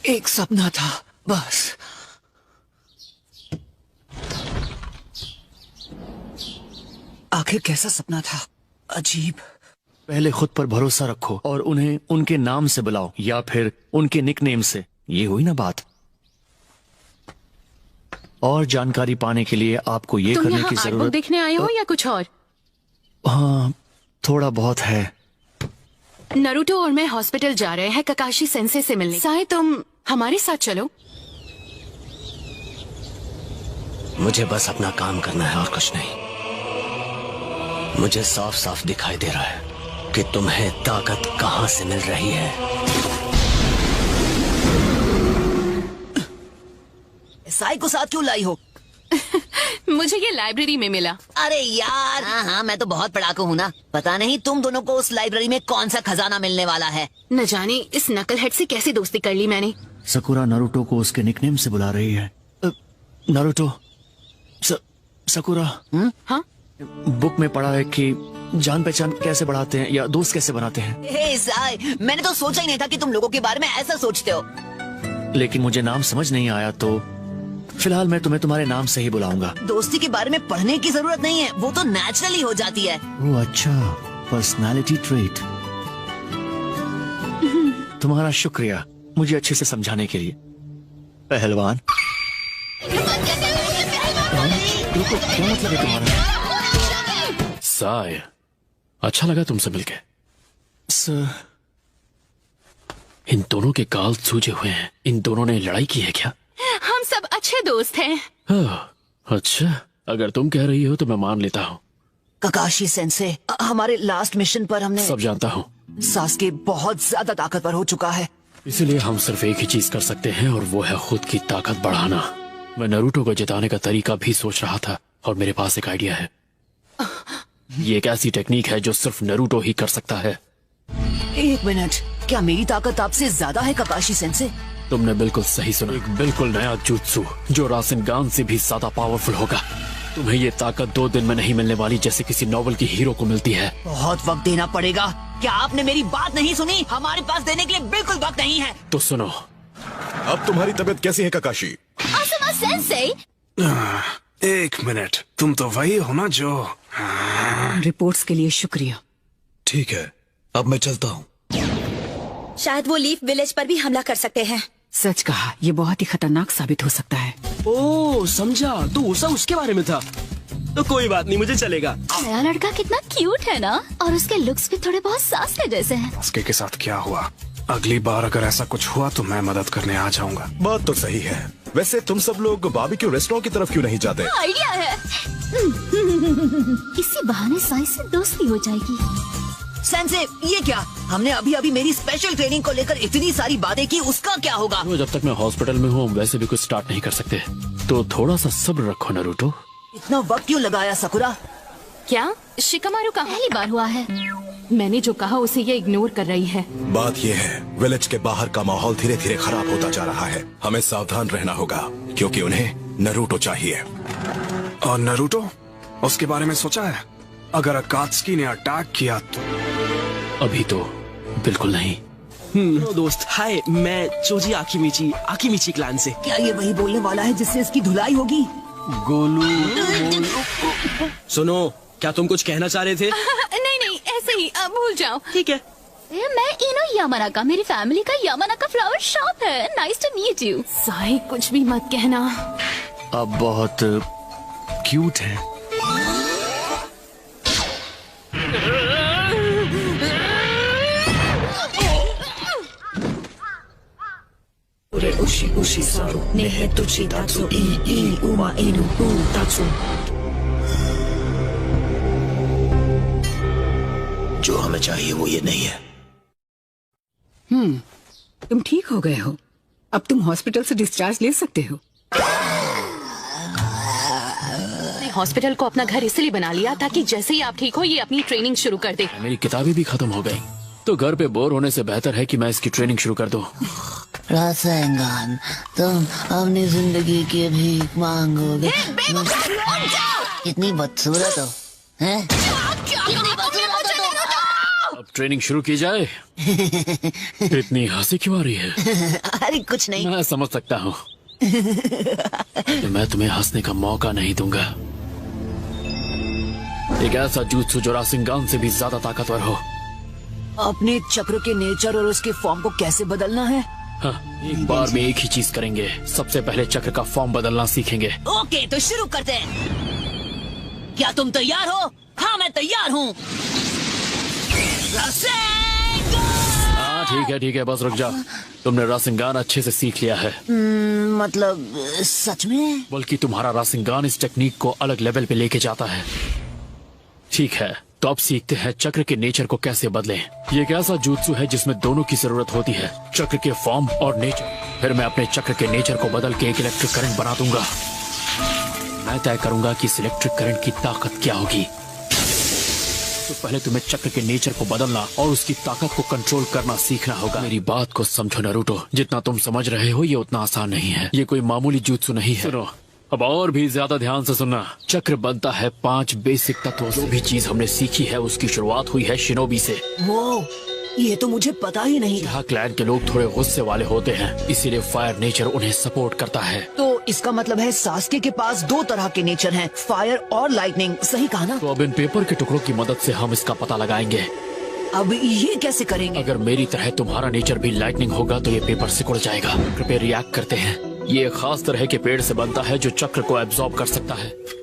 एक सपना था बस। आखिर कैसा सपना था? अजीब। पहले खुद पर भरोसा रखो और उन्हें उनके नाम से बुलाओ या फिर उनके निकनेम से। ये हुई ना बात। और जानकारी पाने के लिए आपको ये तुम करने यहाँ की आर्ट बुक जरूरत। देखने आए हो या कुछ और? हाँ, थोड़ा बहुत है। नरूटो और मैं हॉस्पिटल जा रहे हैं ककाशी सेंसे से मिलने। साए तुम हमारे साथ चलो। मुझे बस अपना काम करना है और कुछ नहीं। मुझे साफ साफ दिखाई दे रहा है कि तुम्हें ताकत कहां से मिल रही है। साई को साथ क्यों लाई हो? मुझे ये लाइब्रेरी में मिला। अरे यार, हाँ, मैं तो बहुत पढ़ाकू हूँ ना। पता नहीं तुम दोनों को उस लाइब्रेरी में कौन सा खजाना मिलने वाला है। न जाने इस नकलहेड से कैसी दोस्ती कर ली मैंने। सकुरा नारुतो को उसके निकनेम से बुला रही है। Naruto, sakura. हाँ, बुक में पढ़ा है कि जान पहचान कैसे बढ़ाते हैं या दोस्त कैसे बनाते हैं। हे साई, मैंने तो सोचा ही नहीं था कि तुम लोगों के बारे में ऐसा सोचते हो। लेकिन मुझे नाम समझ नहीं आया तो फिलहाल मैं तुम्हें तुम्हारे नाम से ही बुलाऊंगा। दोस्ती के बारे में पढ़ने की जरूरत नहीं है, वो तो नेचुरली हो जाती है। ओह अच्छा, पर्सनालिटी ट्रेट। तुम्हारा शुक्रिया मुझे अच्छे से समझाने के लिए, पहलवान। रुको, क्या मतलब है तुम्हारा? साय, अच्छा लगा तुमसे मिलके। सर, इन दोनों के गाल सूजे हुए हैं। इन दोनों ने लड़ाई की है क्या? हम सब अच्छे दोस्त हैं। अच्छा, अगर तुम कह रही हो तो मैं मान लेता हूँ। ककाशी सेंसे, हमारे लास्ट मिशन पर हमने सब जानता हूँ। सास्के बहुत ज्यादा ताकतवर हो चुका है। इसीलिए हम सिर्फ एक ही चीज कर सकते हैं और वो है खुद की ताकत बढ़ाना। मैं नारुतो को जिताने का तरीका भी सोच रहा था और मेरे पास एक आइडिया है। ये एक ऐसी टेक्निक है जो सिर्फ नारुतो ही कर सकता है। एक मिनट, क्या मेरी ताकत आपसे ज्यादा है ककाशी सेंसे? तुमने बिल्कुल सही सुना। एक बिल्कुल नया जुत्सु जो रासेनगान से भी ज्यादा पावरफुल होगा। तुम्हें ये ताकत 2 दिन में नहीं मिलने वाली जैसे किसी नॉवल की हीरो को मिलती है। बहुत वक्त देना पड़ेगा। क्या आपने मेरी बात नहीं सुनी? हमारे पास देने के लिए बिल्कुल वक्त नहीं है। तो सुनो। अब तुम्हारी तबीयत कैसी है ककाशी? आसमा सेंसे, एक मिनट, तुम तो वही हो ना जो। रिपोर्ट्स के लिए शुक्रिया। ठीक है, अब मैं चलता हूँ। शायद वो लीफ विलेज पर भी हमला कर सकते हैं। सच कहा, ये बहुत ही खतरनाक साबित हो सकता है। ओह समझा, तो उषा उसके बारे में था। तो कोई बात नहीं, मुझे चलेगा। नया लड़का कितना क्यूट है ना, और उसके लुक्स भी थोड़े बहुत सास्के जैसे हैं। उसके के साथ क्या हुआ? अगली बार अगर ऐसा कुछ हुआ तो मैं मदद करने आ जाऊंगा। बात तो सही है। वैसे तुम सब लोग बारबेक्यू रेस्टोरेंट की तरफ क्यों नहीं जाते? आइडिया है। इसी बहाने साई से दोस्ती हो जाएगी। सेंसे, ये क्या? हमने अभी अभी मेरी स्पेशल ट्रेनिंग को लेकर इतनी सारी बातें की, उसका क्या होगा? तो जब तक मैं हॉस्पिटल में हूँ वैसे भी कुछ स्टार्ट नहीं कर सकते, तो थोड़ा सा सब्र रखो नारुतो। इतना वक्त क्यों लगाया सकुरा? क्या शिकामारू का पहली बार हुआ है। मैंने जो कहा उसे ये इग्नोर कर रही है। बात ये है, विलेज के बाहर का माहौल धीरे धीरे खराब होता जा रहा है। हमें सावधान रहना होगा क्योंकि उन्हें नारुतो चाहिए। और नारुतो, उसके बारे में सोचा है? अगर अकात्सुकी ने अटैक किया तो? अभी तो बिल्कुल नहीं। दोस्त, हाय, मैं चोजी आकिमिची क्लान से। क्या ये वही बोलने वाला है जिससे इसकी धुलाई होगी? गोलू। सुनो, क्या तुम कुछ कहना चाह रहे थे? नहीं, ऐसे ही भूल जाओ। ठीक है। मैं इनो यामानाका, मेरी फैमिली का यामानाका फ्लावर शॉप है। Nice to meet you. Sai कुछ भी मत कहना। अब बहुत क्यूट है। जो हमें चाहिए वो ये नहीं है। तुम ठीक हो गए हो, अब तुम हॉस्पिटल से डिस्चार्ज ले सकते हो। हॉस्पिटल को अपना घर इसलिए बना लिया ताकि जैसे ही आप ठीक हो ये अपनी ट्रेनिंग शुरू कर दे। मेरी किताबें भी खत्म हो गई, तो घर पे बोर होने से बेहतर है कि मैं इसकी ट्रेनिंग शुरू कर दूं। रासेंगान, तुम अपनी जिंदगी की भीख मांगोगे। कितनी बदसूरत हो, हैं? अब ट्रेनिंग शुरू की जाए। इतनी हंसी क्यों आ रही है? अरे कुछ नहीं। मैं समझ सकता हूँ। तो मैं तुम्हें हंसने का मौका नहीं दूंगा। एक ऐसा jutsu जो रासिंगान से भी ज्यादा ताकतवर हो। अपने चक्र के नेचर और उसके फॉर्म को कैसे बदलना है? हाँ, एक बार में एक ही चीज करेंगे। सबसे पहले चक्र का फॉर्म बदलना सीखेंगे। ओके, तो शुरू करते हैं। क्या तुम तैयार हो? हाँ, मैं तैयार हूँ। हाँ ठीक है, बस रुक जाओ। तुमने रासिंगान अच्छे से सीख लिया है। मतलब सच में? बल्कि तुम्हारा रासिंगान इस टेक्निक को अलग लेवल पे लेके जाता है। ठीक है, तो अब सीखते हैं चक्र के नेचर को कैसे बदलें। ये एक ऐसा jutsu है जिसमें दोनों की जरूरत होती है, चक्र के फॉर्म और नेचर। फिर मैं अपने चक्र के नेचर को बदल के एक इलेक्ट्रिक करंट बना दूंगा। मैं तय करूंगा कि इस इलेक्ट्रिक करंट की ताकत क्या होगी। तो पहले तुम्हें चक्र के नेचर को बदलना और उसकी ताकत को कंट्रोल करना सीखना होगा। मेरी बात को समझो नारुतो, जितना तुम समझ रहे हो ये उतना आसान नहीं है। ये कोई मामूली jutsu नहीं है। सुनो, अब और भी ज्यादा ध्यान से सुनना। चक्र बनता है 5 बेसिक तत्वों से। जो भी चीज हमने सीखी है उसकी शुरुआत हुई है शिनोबी से। वो ये तो मुझे पता ही नहीं था। यहाँ क्लैन के लोग थोड़े गुस्से वाले होते हैं, इसीलिए फायर नेचर उन्हें सपोर्ट करता है। तो इसका मतलब है सास्के के पास 2 तरह के नेचर हैं, फायर और लाइटनिंग। सही कहा ना? तो अब इन पेपर के टुकड़ों की मदद से हम इसका पता लगाएंगे। अब ये कैसे करेंगे? अगर मेरी तरह तुम्हारा नेचर भी लाइटनिंग होगा तो ये पेपर सिकुड़ जाएगा। कृपया रिएक्ट करते हैं। ये एक खास तरह के पेड़ से बनता है जो चक्र को एब्जॉर्ब कर सकता है।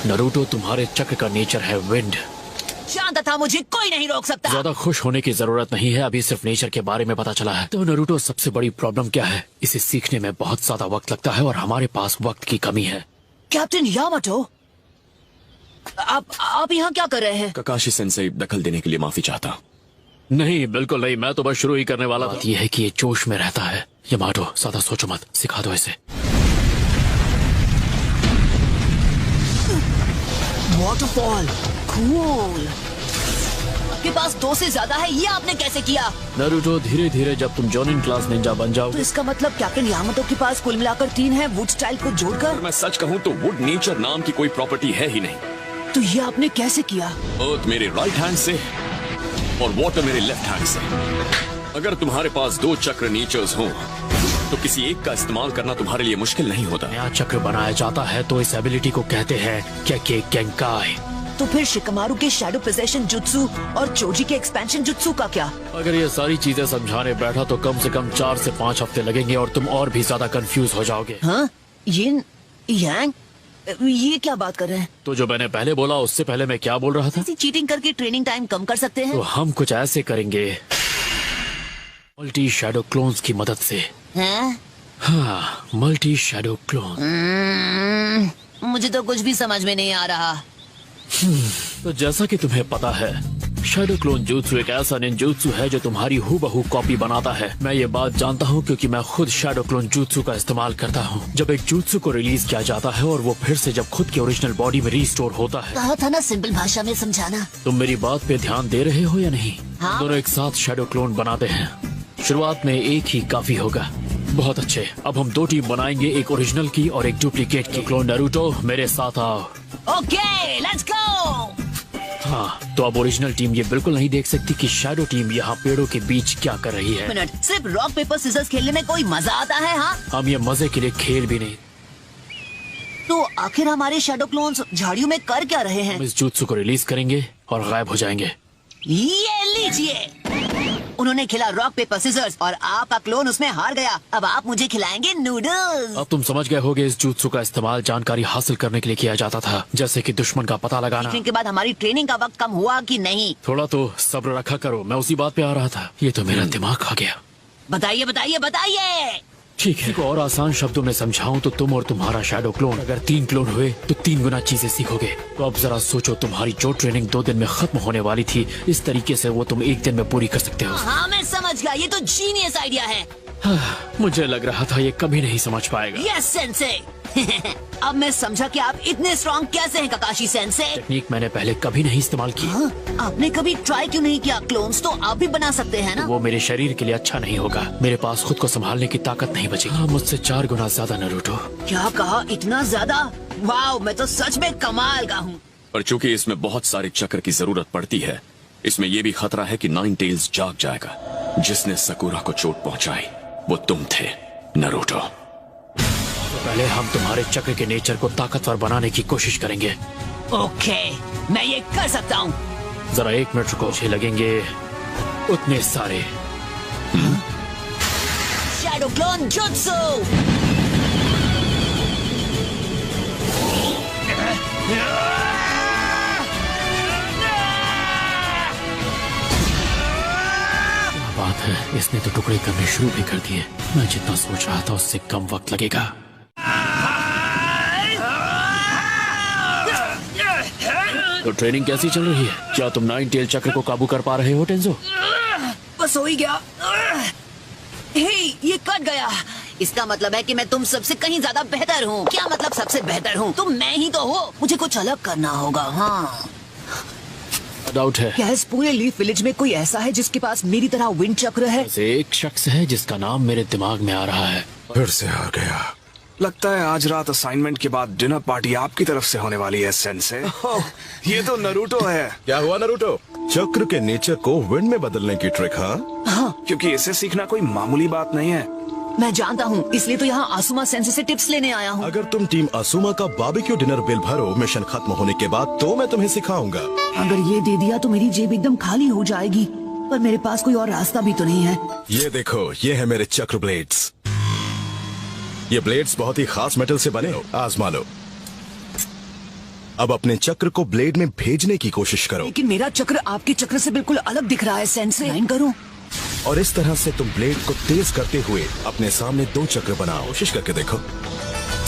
नारुतो, तुम्हारे चक्र का नेचर है विंड। शांत था, मुझे कोई नहीं रोक सकता। ज्यादा खुश होने की जरूरत नहीं है, अभी सिर्फ नेचर के बारे में पता चला है। तो नारुतो, सबसे बड़ी प्रॉब्लम क्या है? इसे सीखने में बहुत ज्यादा वक्त लगता है और हमारे पास वक्त की कमी है। कैप्टन यामाटो, आप यहाँ क्या कर रहे हैं? ककाशी सेंसेई, दखल देने के लिए माफी चाहता। नहीं, बिल्कुल नहीं, मैं तो बस शुरू ही करने वाला था। ये है कि ये जोश में रहता है। यामाटो, ज्यादा सोचो मत, सिखा दो इसे। Waterfall, cool. आपके पास 2 से ज्यादा है, ये आपने कैसे किया? नारुतो, धीरे धीरे जब तुम जोनिन क्लास निंजा बन तो जाओगे। इसका मतलब कैप्टन यामाटो के पास कुल मिलाकर 3 है, वुड स्टाइल को जोड़कर। मैं सच कहूँ तो वुड नेचर नाम की कोई प्रॉपर्टी है ही नहीं। तो ये आपने कैसे किया? अर्थ मेरे राइट हैंड से और वाटर मेरे लेफ्ट हैंड से। अगर तुम्हारे पास 2 चक्र नेचर्स हों तो किसी एक का इस्तेमाल करना तुम्हारे लिए मुश्किल नहीं होता। नया चक्र बनाया जाता है तो इस एबिलिटी को कहते हैं केके गेंकाई। तो फिर शिकमारू के शैडो पोजेशन जुत्सु और चोजी के एक्सपेंशन जुत्सु का क्या? अगर ये सारी चीजें समझाने बैठा तो कम से कम 4 से 5 हफ्ते लगेंगे और तुम और भी ज्यादा कंफ्यूज हो जाओगे। हाँ? ये क्या बात कर रहे हैं? तो जो मैंने पहले बोला उससे पहले मैं क्या बोल रहा था? चीटिंग करके ट्रेनिंग टाइम कम कर सकते तो हैं। हम कुछ ऐसे करेंगे मल्टी शैडो क्लोन्स की मदद से। हैं? हाँ, मल्टी शैडो क्लोन। मुझे तो कुछ भी समझ में नहीं आ रहा। तो जैसा कि तुम्हें पता है, शैडो क्लोन jutsu एक ऐसा निंजुत्सु है जो तुम्हारी हूबहू कॉपी बनाता है। मैं ये बात जानता हूँ क्योंकि मैं खुद शैडो क्लोन jutsu का इस्तेमाल करता हूँ। जब एक jutsu को रिलीज किया जाता है और वो फिर से जब खुद की ओरिजिनल बॉडी में रीस्टोर होता है। कहा था ना सिंपल भाषा में समझाना। तुम मेरी बात पे ध्यान दे रहे हो या नहीं? हाँ। दोनों एक साथ शैडो क्लोन बनाते हैं। शुरुआत में एक ही काफी होगा। बहुत अच्छे, अब हम 2 टीम बनाएंगे, एक ओरिजिनल की और एक डुप्लीकेट की। क्लोन नारुतो, मेरे साथ आओ। Okay, let's go. हाँ, तो अब ओरिजिनल टीम ये बिल्कुल नहीं देख सकती कि शैडो टीम यहाँ पेड़ों के बीच क्या कर रही है। मिनट, सिर्फ रॉक पेपर सिजर्स खेलने में कोई मजा आता है? हाँ, हम ये मजे के लिए खेल भी नहीं। तो आखिर हमारे शैडो क्लोन्स झाड़ियों में कर क्या रहे हैं? हम इस jutsu को रिलीज करेंगे और गायब हो जाएंगे। ये लीजिए, उन्होंने खेला रॉक पेपर सिजर्स और आपका क्लोन उसमें हार गया। अब आप मुझे खिलाएंगे नूडल्स। अब तुम समझ गए होगे इस jutsu का इस्तेमाल जानकारी हासिल करने के लिए किया जाता था, जैसे कि दुश्मन का पता लगाना। के बाद हमारी ट्रेनिंग का वक्त कम हुआ कि नहीं? थोड़ा तो सब्र रखा करो, मैं उसी बात पे आ रहा था। ये तो मेरा दिमाग खा गया। बताइए बताइए बताइए। ठीक है, और आसान शब्दों में समझाऊं तो तुम और तुम्हारा शैडो क्लोन अगर 3 क्लोन हुए तो 3 गुना चीजें सीखोगे। तो अब जरा सोचो, तुम्हारी जो ट्रेनिंग 2 दिन में खत्म होने वाली थी, इस तरीके से वो तुम 1 दिन में पूरी कर सकते हो। हाँ, मैं समझ गया, ये तो जीनियस आइडिया है। मुझे लग रहा था ये कभी नहीं समझ पाएगा। Yes sensei. अब मैं समझा कि आप इतने स्ट्रॉन्ग कैसे हैं ककाशी सेंसे। टेक्निक मैंने पहले कभी नहीं इस्तेमाल की। हाँ, आपने कभी ट्राई क्यों नहीं किया? क्लोन्स तो आप भी बना सकते हैं ना। वो मेरे शरीर के लिए अच्छा नहीं होगा। मेरे पास खुद को संभालने की ताकत नहीं बची। हाँ, मुझसे 4 गुना ज्यादा नरूटो। क्या कहा? इतना ज्यादा? वाह, मैं तो सच में कमाल का हूँ। पर चूंकि इसमें बहुत सारे चक्र की जरूरत पड़ती है, इसमें यह भी खतरा है कि 9 टेल्स जाग जाएगा। जिसने सकुरा को चोट पहुंचाई वो तुम थे नरूटो। तो पहले हम तुम्हारे चक्र के नेचर को ताकतवर बनाने की कोशिश करेंगे। ओके, मैं ये कर सकता हूँ। जरा 1 मिनट रुको, मुझे लगेंगे उतने सारे। Shadow clone jutsu. बात है, इसने तो टुकड़े करने शुरू भी कर दिए। मैं जितना सोच रहा था उससे कम वक्त लगेगा। तो ट्रेनिंग कैसी चल रही है? क्या तुम 9 टेल चक्र को काबू कर पा रहे हो टेंजो? बस हो ही गया। हे, ये कट गया। इसका मतलब है कि मैं तुम सबसे कहीं ज्यादा बेहतर हूँ। क्या मतलब सबसे बेहतर हूँ? तुम मैं ही तो हो। मुझे कुछ अलग करना होगा। हाँ, डाउट है। क्या इस पूरे लीफ विलेज में कोई ऐसा है जिसके पास मेरी तरह विंड चक्र है? ऐसे एक शख्स है जिसका नाम मेरे दिमाग में आ रहा है। फिर से आ गया। लगता है आज रात असाइनमेंट के बाद डिनर पार्टी आपकी तरफ से होने वाली है सेंसे। ये तो नरूटो है। क्या हुआ नरूटो? चक्र के नेचर को विंड में बदलने की ट्रिक? हाँ, क्योंकि इसे सीखना कोई मामूली बात नहीं है। मैं जानता हूँ, इसलिए तो यहाँ आसुमा सेंसे से टिप्स लेने आया हूँ। अगर तुम टीम आसुमा का बारबेक्यू डिनर बिल भरो मिशन खत्म होने के बाद, तो मैं तुम्हें सिखाऊंगा। अगर ये दे दिया तो मेरी जेब एकदम खाली हो जाएगी, पर मेरे पास कोई और रास्ता भी तो नहीं है। ये देखो, ये है मेरे चक्र ब्लेड्स। ये ब्लेड्स बहुत ही खास मेटल से बने हो, आजमा लो। अब अपने चक्र को ब्लेड में भेजने की कोशिश करो। लेकिन मेरा चक्र आपके चक्र से बिल्कुल अलग दिख रहा है सेंसे। लाइन करो। और इस तरह से तुम ब्लेड को तेज करते हुए अपने सामने 2 चक्र बनाओ। कोशिश करके देखो।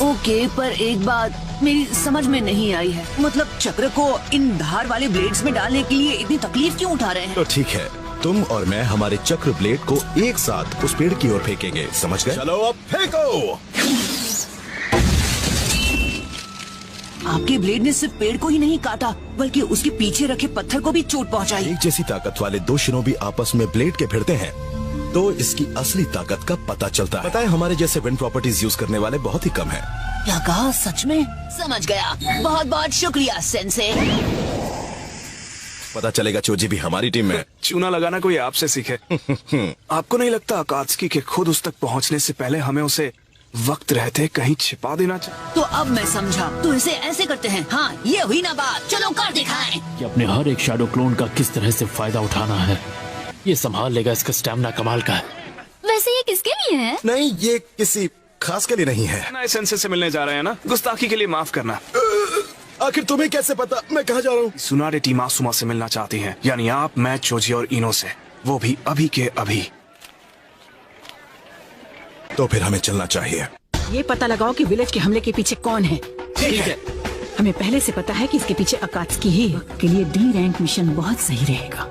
ओके, पर एक बात मेरी समझ में नहीं आई है। मतलब चक्र को इन धार वाले ब्लेड्स में डालने के लिए इतनी तकलीफ क्यों उठा रहे हैं? तो ठीक है, तुम और मैं हमारे चक्र ब्लेड को एक साथ उस पेड़ की ओर फेंकेंगे, समझ गए? चलो अब फेंको। आपके ब्लेड ने सिर्फ पेड़ को ही नहीं काटा, बल्कि उसके पीछे रखे पत्थर को भी चोट पहुंचाई। एक जैसी ताकत वाले 2 शिनोबी आपस में ब्लेड के भिड़ते हैं तो इसकी असली ताकत का पता चलता है। पता है, हमारे जैसे विंड प्रॉपर्टीज यूज करने वाले बहुत ही कम हैं। क्या कहा? सच में? समझ गया। बहुत बहुत शुक्रिया सेंसे। पता चलेगा चोजी भी हमारी टीम में। चूना लगाना कोई आपसे सीखे। आपको नहीं लगता अकात्सुकी के खुद उस तक पहुंचने से पहले हमें उसे वक्त रहते कहीं छिपा देना चाहिए? तो अब मैं समझा। तो इसे ऐसे करते हैं। हाँ, ये हुई ना बात। चलो कर दिखाएं। कि अपने हर एक शैडो क्लोन का किस तरह से फायदा उठाना है, ये संभाल लेगा। इसका स्टैमिना कमाल का है। वैसे ये किसके लिए है? नहीं, ये किसी खास के लिए नहीं है। नए सेंसे से मिलने जा रहे हैं ना, गुस्ताखी के लिए माफ करना। आखिर तुम्हें कैसे पता मैं कहाँ जा रहा हूँ? सुनारे टीम आसुमा से मिलना चाहती है, यानी आप, मैं, चोजी और इनो से, वो भी अभी के अभी। तो फिर हमें चलना चाहिए। ये पता लगाओ कि विलेज के हमले के पीछे कौन है। ठीक है। हमें पहले से पता है कि इसके पीछे अकात्सुकी ही है। के लिए डी रैंक मिशन बहुत सही रहेगा।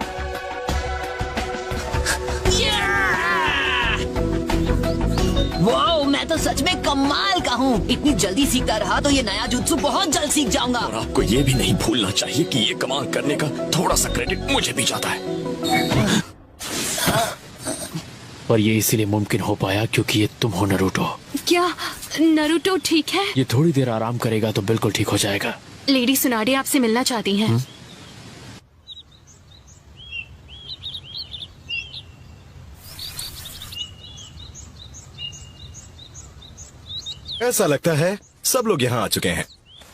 वाओ, मैं तो सच में कमाल का हूँ। इतनी जल्दी सीखता रहा तो ये नया जुत्सु बहुत जल्द सीख जाऊंगा। और आपको ये भी नहीं भूलना चाहिए कि ये कमाल करने का थोड़ा सा क्रेडिट मुझे भी जाता है। पर ये इसीलिए मुमकिन हो पाया क्योंकि ये तुम हो नरूटो। क्या नरूटो ठीक है? ये थोड़ी देर आराम करेगा तो बिल्कुल ठीक हो जाएगा। लेडी सुनाडे आपसे मिलना चाहती हैं। ऐसा लगता है सब लोग यहाँ आ चुके हैं।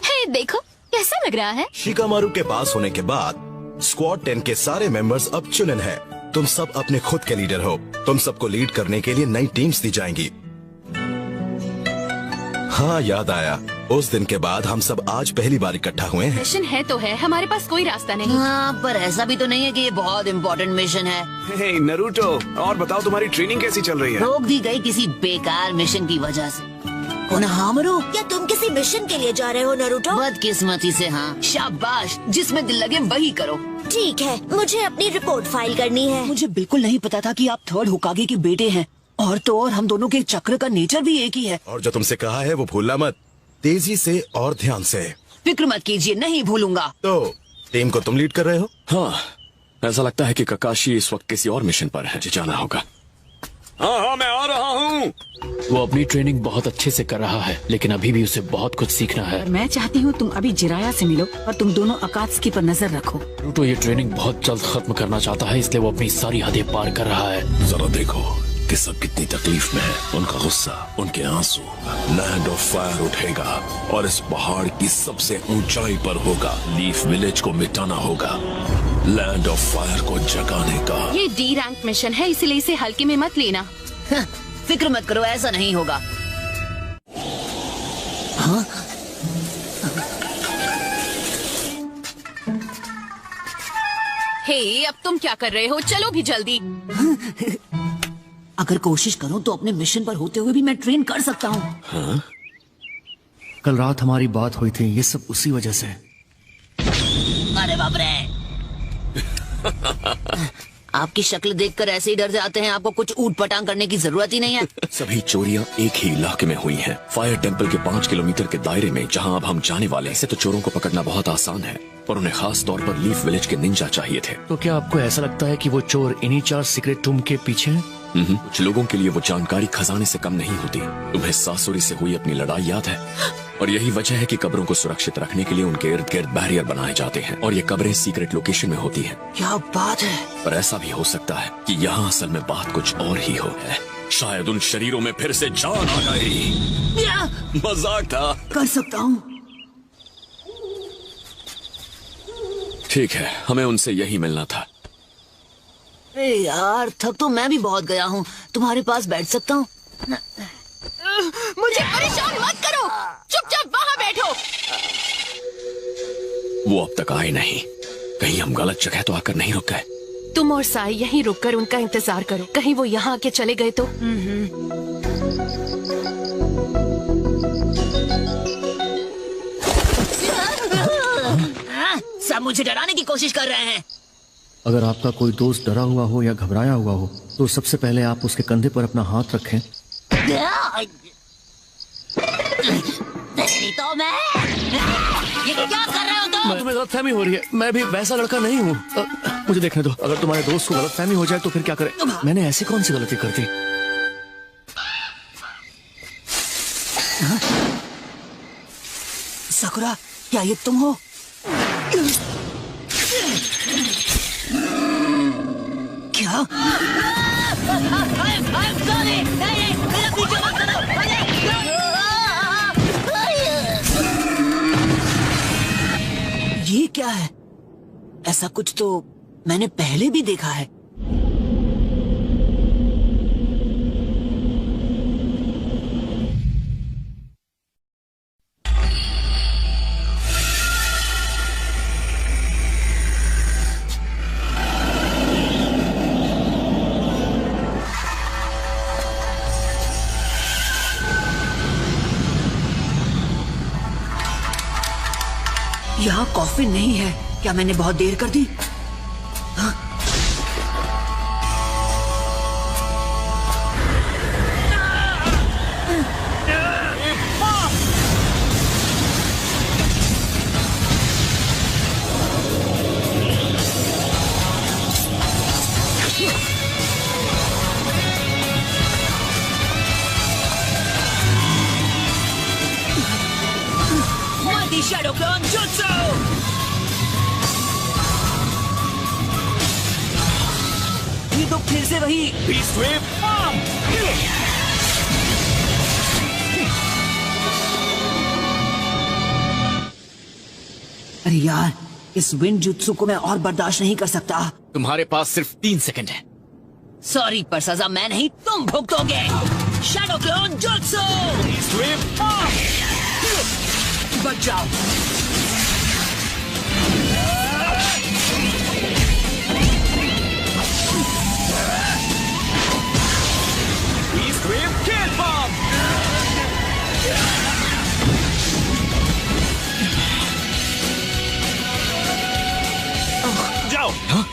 हे, देखो कैसा लग रहा है। शिकामारू के पास होने के बाद स्क्वाड 10 के सारे मेंबर्स अब चुनिन हैं। तुम सब अपने खुद के लीडर हो। तुम सबको लीड करने के लिए नई टीम्स दी जाएंगी। हाँ, याद आया, उस दिन के बाद हम सब आज पहली बार इकट्ठा हुए हैं। मिशन है तो है, हमारे पास कोई रास्ता नहीं। हाँ, पर ऐसा भी तो नहीं है कि ये बहुत इम्पोर्टेंट मिशन है। हे नरूटो, और बताओ तुम्हारी ट्रेनिंग कैसी चल रही है? रोक दी गई किसी बेकार मिशन की वजह से। कोनोहामारू, क्या तुम किसी मिशन के लिए जा रहे हो नरूटो? बदकिस्मती से हाँ। शाबाश, जिसमें दिल लगे वही करो। ठीक है, मुझे अपनी रिपोर्ट फाइल करनी है। मुझे बिल्कुल नहीं पता था कि आप 3rd होकागे के बेटे हैं। और तो और हम दोनों के चक्र का नेचर भी एक ही है। और जो तुमसे कहा है वो भूलना मत। तेजी से और ध्यान से। फिक्र मत कीजिए, नहीं भूलूंगा। तो टीम को तुम लीड कर रहे हो? हाँ, ऐसा लगता है कि ककाशी इस वक्त किसी और मिशन पर है। मुझे जाना होगा। हाँ, मैं आ रहा हूँ। वो अपनी ट्रेनिंग बहुत अच्छे से कर रहा है, लेकिन अभी भी उसे बहुत कुछ सीखना है। मैं चाहती हूँ तुम अभी जिराया से मिलो और तुम दोनों अकात्सुकी पर नजर रखो। नरूटो ये ट्रेनिंग बहुत जल्द खत्म करना चाहता है, इसलिए वो अपनी सारी हदें पार कर रहा है। जरा देखो कि सब कितनी तकलीफ में है। उनका गुस्सा, उनके आंसू। लैंड ऑफ फायर उठेगा और इस पहाड़ की सबसे ऊंचाई पर होगा। लीफ विलेज को मिटाना होगा, लैंड ऑफ फायर को जगाने का। ये डी रैंक मिशन है, इसीलिए इसे हल्के में मत लेना। फिक्र मत करो, ऐसा नहीं होगा। हाँ? हे, अब तुम क्या कर रहे हो? चलो भी जल्दी। अगर कोशिश करूं तो अपने मिशन पर होते हुए भी मैं ट्रेन कर सकता हूँ। हाँ? कल रात हमारी बात हुई थी, ये सब उसी वजह से। अरे बाप रे! आपकी शक्ल देखकर ऐसे ही डर जाते हैं, आपको कुछ ऊट पटांग करने की जरूरत ही नहीं है। सभी चोरियां एक ही इलाके में हुई हैं। फायर टेम्पल के 5 किलोमीटर के दायरे में, जहां अब हम जाने वाले हैं। इसे तो चोरों को पकड़ना बहुत आसान है, पर उन्हें खास तौर पर लीफ विलेज के निंजा चाहिए थे। तो क्या आपको ऐसा लगता है कि वो चोर इन्हीं 4 सीक्रेट टूम के पीछे हैं? कुछ लोगों के लिए वो जानकारी खजाने से कम नहीं होती। तुम्हें सासुरी से हुई अपनी लड़ाई याद है? और यही वजह है कि कब्रों को सुरक्षित रखने के लिए उनके इर्द गिर्द बैरियर बनाए जाते हैं, और ये कब्रें सीक्रेट लोकेशन में होती हैं। क्या बात है! पर ऐसा भी हो सकता है कि यहाँ असल में बात कुछ और ही हो है। शायद उन शरीरों में फिर से जान आ गई। मजाक था। कर सकता हूँ। ठीक है, हमें उनसे यही मिलना था। अरे यार, थक तो मैं भी बहुत गया हूँ। तुम्हारे पास बैठ सकता हूँ? मुझे परेशान मत करो, चुपचाप वहाँ बैठो। वो अब तक आए नहीं। कहीं हम गलत जगह तो आकर नहीं रुक गए। तुम और साई यहीं रुककर उनका इंतजार करो। कहीं वो यहाँ आके चले गए तो। सब मुझे डराने की कोशिश कर रहे हैं। अगर आपका कोई दोस्त डरा हुआ हो या घबराया हुआ हो, तो सबसे पहले आप उसके कंधे पर अपना हाथ रखें। तो मैं ये क्या कर रहे हो तुम? तुम्हें गलतफहमी हो रही है, मैं भी वैसा लड़का नहीं हूँ। मुझे देखने दो, अगर तुम्हारे दोस्त को गलतफहमी हो जाए तो फिर क्या करें? मैंने ऐसी कौन सी गलती कर दी? साकुरा, क्या ये तुम हो? क्या? ये क्या है? ऐसा कुछ तो मैंने पहले भी देखा है। यहाँ कॉफी नहीं है। क्या मैंने बहुत देर कर दी? हाँ? Mighty Shadow Clone Jutsu! ये तो फिर से वही Beast Wave Bomb! अरे यार, इस विंड जुत्सु को मैं और बर्दाश्त नहीं कर सकता। तुम्हारे पास सिर्फ 3 सेकंड है। सॉरी, पर सजा मैं नहीं, तुम भुगतोगे। Shadow clone jutsu! Beast Wave Bomb! बच जाओ। Beast Wave Kill Bomb! जाओ। हाँ?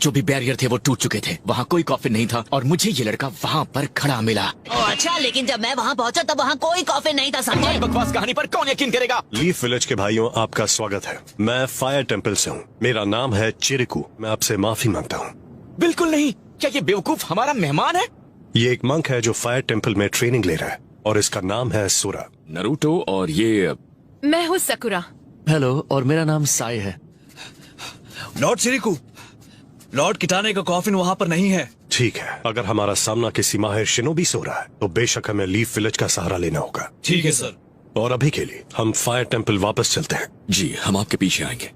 जो भी बैरियर थे वो टूट चुके थे। वहाँ कोई कॉफिन नहीं था और मुझे ये लड़का वहाँ पर खड़ा मिला। अच्छा, लेकिन जब मैं वहाँ पहुँचा तब वहाँ कोई कॉफी नहीं था, समझे? बकवास कहानी पर कौन यकीन करेगा? लीफ विलेज के भाइयों, आपका स्वागत है। मैं फायर टेम्पल से हूँ। मेरा नाम है चिरिकू। मैं आपसे माफी मांगता हूँ। बिल्कुल नहीं। क्या ये बेवकूफ हमारा मेहमान है? ये एक मंक है जो फायर टेम्पल में ट्रेनिंग ले रहा है और इसका नाम है सोरा। नरूटो और ये मैं हूँ सकुरा। हेलो, और मेरा नाम साई है। लॉर्ड चिरिकू, लॉर्ड किटाने का कॉफिन वहाँ पर नहीं है। ठीक है, अगर हमारा सामना किसी माहिर शिनोबी से हो रहा है तो बेशक हमें लीफ विलेज का सहारा लेना होगा। ठीक है सर। और अभी के लिए हम फायर टेम्पल वापस चलते हैं। जी, हम आपके पीछे आएंगे।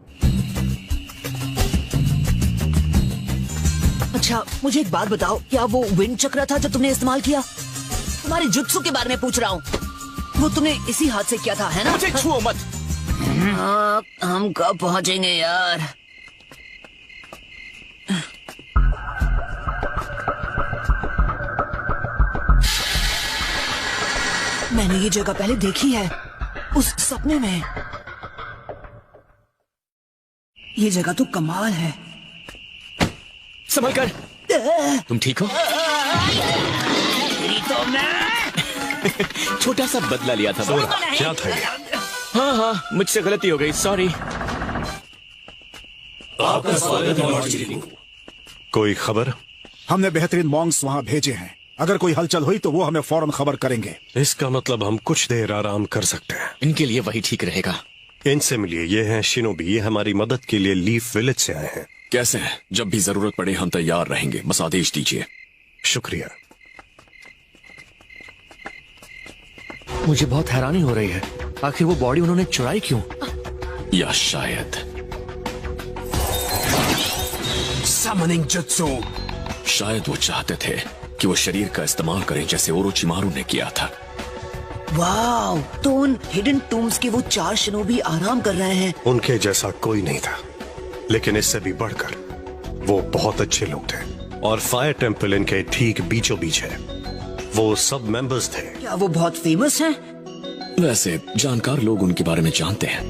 अच्छा, मुझे एक बात बताओ, क्या वो विंड चक्र था जो तुमने इस्तेमाल किया? तुम्हारे जुत्सु के बारे में पूछ रहा हूँ। वो तुमने इसी हाथ से किया था, है ना? मुझे छुओ मत। हाँ, हम कब पहुँचेंगे यार? मैंने ये जगह पहले देखी है, उस सपने में। ये जगह तो कमाल है। संभल कर। तुम ठीक हो? तो मैं छोटा सा बदला लिया था। क्या था ये? हाँ, मुझसे गलती हो गई, सॉरी। आपका स्वागत है लॉर्ड चिरिकू। कोई खबर? हमने बेहतरीन मॉन्क्स वहाँ भेजे हैं। अगर कोई हलचल हुई तो वो हमें फौरन खबर करेंगे। इसका मतलब हम कुछ देर आराम कर सकते हैं। इनके लिए वही ठीक रहेगा। इनसे मिलिए, ये हैं शिनोबी। ये हमारी मदद के लिए लीफ विलेज से आए हैं। कैसे हैं? जब भी जरूरत पड़े हम तैयार रहेंगे, बस आदेश दीजिए। शुक्रिया। मुझे बहुत हैरानी हो रही है, आखिर वो बॉडी उन्होंने चुराई क्यों? या शायद समनिंग जुत्सु। शायद वो चाहते थे कि वो शरीर का इस्तेमाल करें जैसे ओरोचिमारू ने किया था। वाव, तो उन हिडन टूम्स के वो 4 शिनोबी आराम कर रहे हैं। उनके जैसा कोई नहीं था, लेकिन इससे भी बढ़कर वो बहुत अच्छे लोग थे। और फायर टेम्पल इनके ठीक बीचों बीच है। वो सब मेंबर्स थे। क्या वो बहुत फेमस हैं? वैसे जानकार लोग उनके बारे में जानते हैं।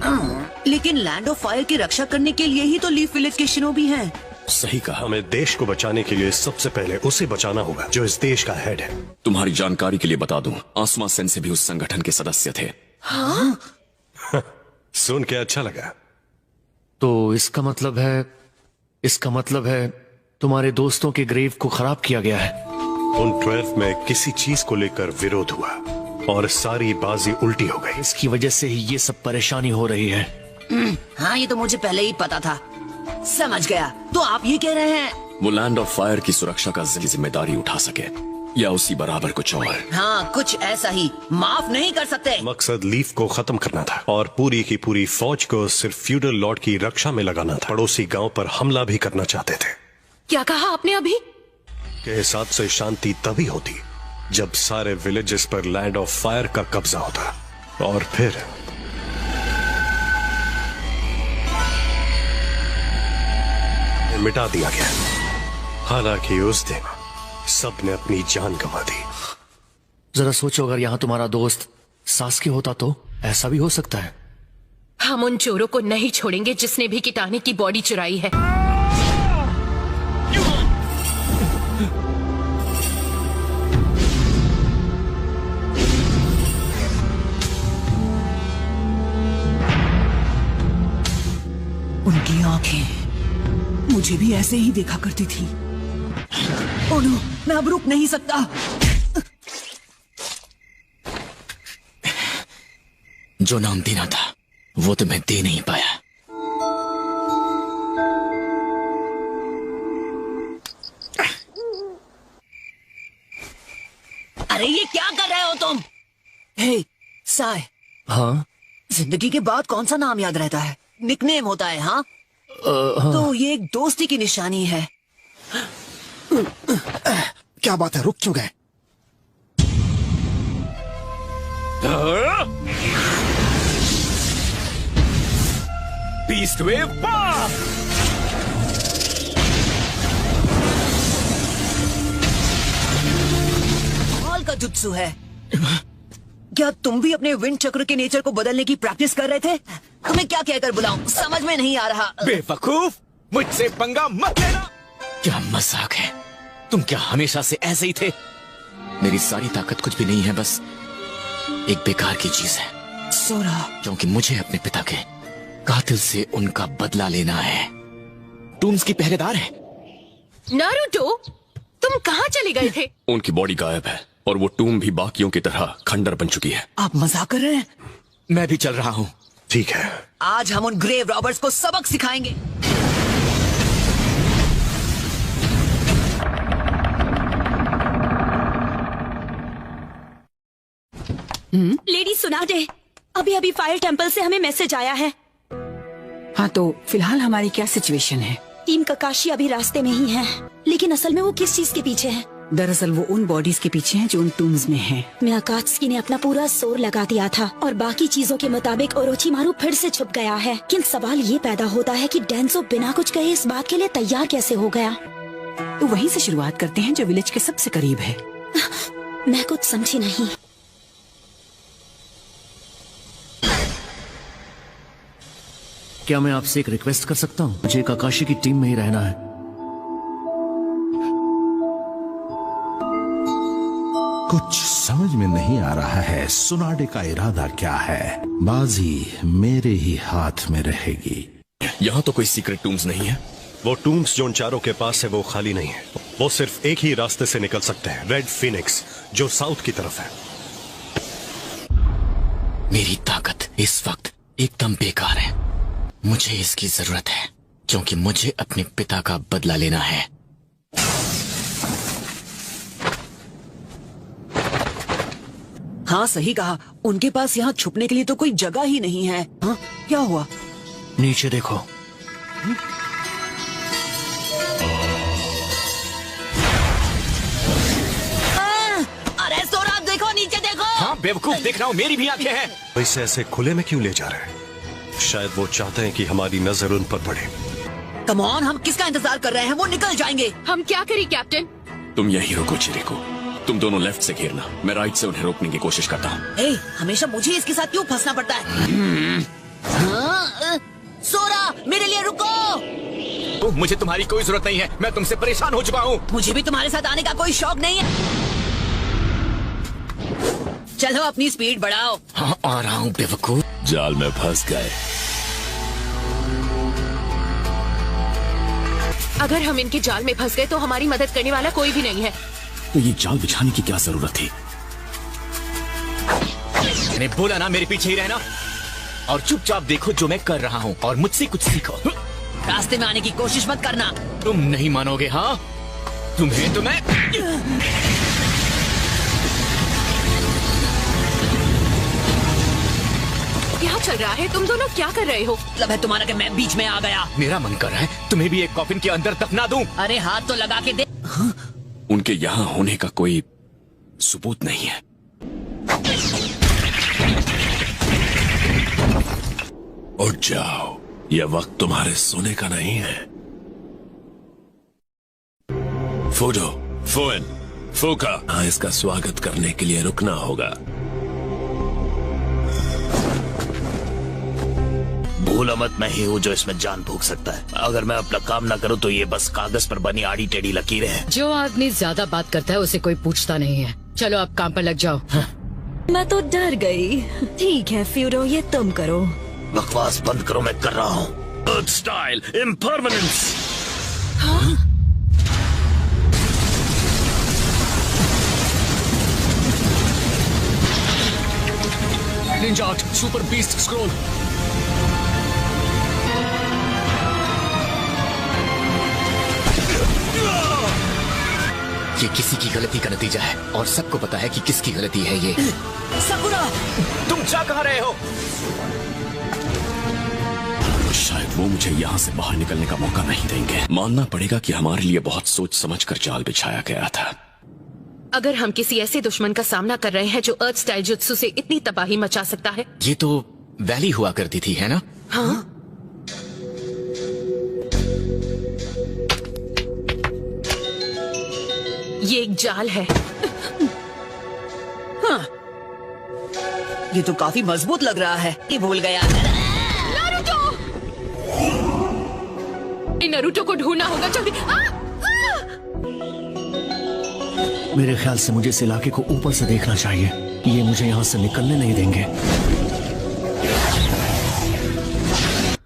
लेकिन लैंड ऑफ फायर की रक्षा करने के लिए ही तो लीफ विलेज के शिनोबी हैं। सही कहा। हमें देश को बचाने के लिए सबसे पहले उसे बचाना होगा जो इस देश का हेड है। तुम्हारी जानकारी के लिए बता दूं, आसमा सेंसे भी उस संगठन के सदस्य थे। हाँ? सुन के अच्छा लगा। तो इसका मतलब है तुम्हारे दोस्तों के ग्रेव को खराब किया गया है। उन 12 में किसी चीज को लेकर विरोध हुआ और सारी बाजी उल्टी हो गई। इसकी वजह से ही ये सब परेशानी हो रही है। हाँ, ये तो मुझे पहले ही पता था। समझ गया। तो आप ये कह रहे हैं वो लैंड ऑफ फायर की सुरक्षा का जिम्मेदारी उठा सके, या उसी बराबर कुछ और? हाँ, कुछ ऐसा ही। माफ नहीं कर सकते। मकसद लीफ को खत्म करना था और पूरी की पूरी फौज को सिर्फ फ्यूडल लॉर्ड की रक्षा में लगाना था। पड़ोसी गांव पर हमला भी करना चाहते थे। क्या कहा आपने अभी? के हिसाब से शांति तभी होती जब सारे विलेजेस पर लैंड ऑफ फायर का कब्जा होता, और फिर मिटा दिया गया। हालांकि उस दिन सबने अपनी जान गंवा दी। जरा सोचो, अगर यहाँ तुम्हारा दोस्त सास्की होता तो ऐसा भी हो सकता है। हम उन चोरों को नहीं छोड़ेंगे जिसने भी किटाने की बॉडी चुराई है। उनकी आंखें मुझे भी ऐसे ही देखा करती थी। ओह नो, मैं अब रुक नहीं सकता। जो नाम देना था वो तो मैं दे नहीं पाया। अरे ये क्या कर रहे हो तुम? हे साय। हाँ? जिंदगी के बाद कौन सा नाम याद रहता है? निकनेम होता है। हाँ? हाँ। तो ये एक दोस्ती की निशानी है। क्या बात है, रुक क्यों गए? बीस्ट वेव पास! कमाल का जुत्सु है। क्या तुम भी अपने विंड चक्र के नेचर को बदलने की प्रैक्टिस कर रहे थे? तुम्हें क्या कहकर बुलाऊं, समझ में नहीं आ रहा। बेवकूफ, मुझसे पंगा मत लेना। क्या मजाक है? तुम क्या हमेशा से ऐसे ही थे? मेरी सारी ताकत कुछ भी नहीं है, बस एक बेकार की चीज है। सोरा, क्योंकि मुझे अपने पिता के कातिल से उनका बदला लेना है। टूम्स की पहरेदार है। नारुतो, तुम कहाँ चले गए थे? उनकी बॉडी गायब है और वो टूम भी बाकियों की तरह खंडर बन चुकी है। आप मजाक कर रहे हैं? मैं भी चल रहा हूँ। ठीक है, आज हम उन ग्रेव रॉबर्ट्स को सबक सिखाएंगे। लेडी सुनाडे, अभी अभी फायर टेम्पल से हमें मैसेज आया है। हाँ, तो फिलहाल हमारी क्या सिचुएशन है? टीम ककाशी अभी रास्ते में ही है, लेकिन असल में वो किस चीज के पीछे है? दरअसल वो उन बॉडीज के पीछे हैं जो उन टूम्स में हैं। मियाकात्सुकी ने अपना पूरा जोर लगा दिया था और बाकी चीजों के मुताबिक ओरोचिमारू फिर से छुप गया है। लेकिन सवाल ये पैदा होता है कि डेंसो बिना कुछ कहे इस बात के लिए तैयार कैसे हो गया? तो वहीं से शुरुआत करते हैं जो विलेज के सबसे करीब है। मैं कुछ समझी नहीं। क्या मैं आपसे एक रिक्वेस्ट कर सकता हूँ? मुझे काकाशी की टीम में ही रहना है। कुछ समझ में नहीं आ रहा है सुनाडे का इरादा क्या है। बाजी मेरे ही हाथ में रहेगी। यहाँ तो कोई सीक्रेट टूम्स नहीं है। वो टूम्स जो उन चारों के पास है वो खाली नहीं है। वो सिर्फ एक ही रास्ते से निकल सकते हैं, रेड फीनिक्स, जो साउथ की तरफ है। मेरी ताकत इस वक्त एकदम बेकार है। मुझे इसकी जरूरत है क्योंकि मुझे अपने पिता का बदला लेना है। हाँ, सही कहा। उनके पास यहाँ छुपने के लिए तो कोई जगह ही नहीं है। हाँ, क्या हुआ? नीचे देखो। अरे सोरा, देखो नीचे देखो। हाँ बेवकूफ, देख रहा हूँ, मेरी भी आंखें हैं। इसे ऐसे खुले में क्यों ले जा रहे हैं? शायद वो चाहते हैं कि हमारी नजर उन पर पड़े। कम ऑन, हम किसका इंतजार कर रहे हैं? वो निकल जाएंगे। हम क्या करें कैप्टन? तुम यहीं रुको चिरिको। तुम दोनों लेफ्ट से घेरना, मैं राइट से उन्हें रोकने की कोशिश करता हूँ। हमेशा मुझे इसके साथ क्यों फंसना पड़ता है? हाँ, सोरा, मेरे लिए रुको। मुझे तुम्हारी कोई जरूरत नहीं है, मैं तुमसे परेशान हो चुका हूँ। मुझे भी तुम्हारे साथ आने का कोई शौक नहीं है। चलो अपनी स्पीड बढ़ाओ। हाँ, आ रहा हूँ बेवकूफ। जाल में फंस गए। अगर हम इनके जाल में फंस गए तो हमारी मदद करने वाला कोई भी नहीं है। तो ये जाल बिछाने की क्या जरूरत थी? मैंने बोला ना मेरे पीछे ही रहना और चुपचाप देखो जो मैं कर रहा हूँ और मुझसे कुछ सीखो। रास्ते में आने की कोशिश मत करना। तुम नहीं मानोगे। हाँ, तुम्हें तो मैं क्या चल रहा है? तुम दोनों क्या कर रहे हो? मतलब है तुम्हारा कि मैं बीच में आ गया। मेरा मन कर रहा है तुम्हें भी एक कॉफिन के अंदर दफना दूं। अरे हाथ तो लगा के दे। उनके यहाँ होने का कोई सबूत नहीं है। उठ जाओ, यह वक्त तुम्हारे सोने का नहीं है। फूडो, फोन, फूका, हाँ, इसका स्वागत करने के लिए रुकना होगा। भूला मत, मैं ही हूँ जो इसमें जान फूंक सकता है। अगर मैं अपना काम ना करूँ तो ये बस कागज पर बनी आड़ी टेढ़ी लकीरें हैं। जो आदमी ज्यादा बात करता है उसे कोई पूछता नहीं है। चलो आप काम पर लग जाओ। मैं तो डर गई। ठीक है फ्यूरो, ये तुम करो। बकवास बंद करो, मैं कर रहा हूँ। Earth style impermanence. Ninja art super beast scroll. ये किसी की गलती का नतीजा है और सबको पता है कि किसकी गलती है ये। सकुरा, तुम जा कहाँ रहे हो? शायद वो मुझे यहाँ से बाहर निकलने का मौका नहीं देंगे। मानना पड़ेगा कि हमारे लिए बहुत सोच समझकर जाल बिछाया गया था। अगर हम किसी ऐसे दुश्मन का सामना कर रहे हैं जो अर्थ स्टाइल जुत्सु से इतनी तबाही मचा सकता है। ये तो वैली हुआ करती थी, है ना? हाँ, ये एक जाल है। हाँ, ये तो काफी मजबूत लग रहा है। ये भूल गया। नारुतो को ढूंढना होगा जल्दी। मेरे ख्याल से मुझे इस इलाके को ऊपर से देखना चाहिए। ये मुझे यहाँ से निकलने नहीं देंगे।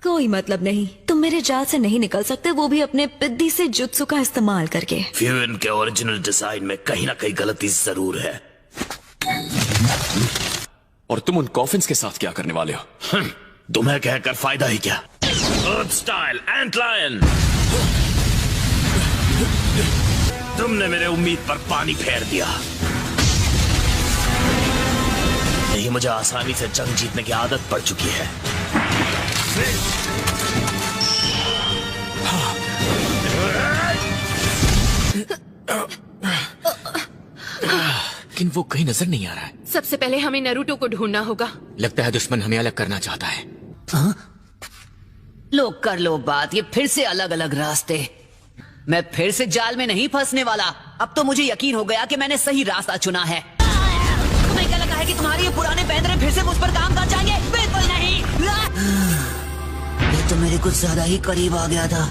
कोई मतलब नहीं, तुम मेरे जाल से नहीं निकल सकते, वो भी अपने पिद्दी से जुत्सु का इस्तेमाल करके। फ्यून के ओरिजिनल डिजाइन में कहीं ना कहीं गलती जरूर है। और तुम उन कॉफिन्स के साथ क्या करने वाले हो? तुम्हें कहकर फायदा ही क्या? अर्थ स्टाइल एंट लायन, तुमने मेरे उम्मीद पर पानी फेर दिया। नहीं, मुझे आसानी से जंग जीतने की आदत पड़ चुकी है। लेकिन वो कहीं नजर नहीं आ रहा है। सबसे पहले हमें नरूटो को ढूंढना होगा। लगता है दुश्मन हमें अलग करना चाहता है। लो कर लो बात, ये फिर से अलग अलग रास्ते। मैं फिर से जाल में नहीं फंसने वाला। अब तो मुझे यकीन हो गया कि मैंने सही रास्ता चुना है। तुम्हें क्या लगा है कि तुम्हारे ये पुराने पैंतरे फिर से मुझ पर काम कर जाएंगे? बिल्कुल नहीं। ये तो मेरे कुछ ज्यादा ही करीब आ गया था।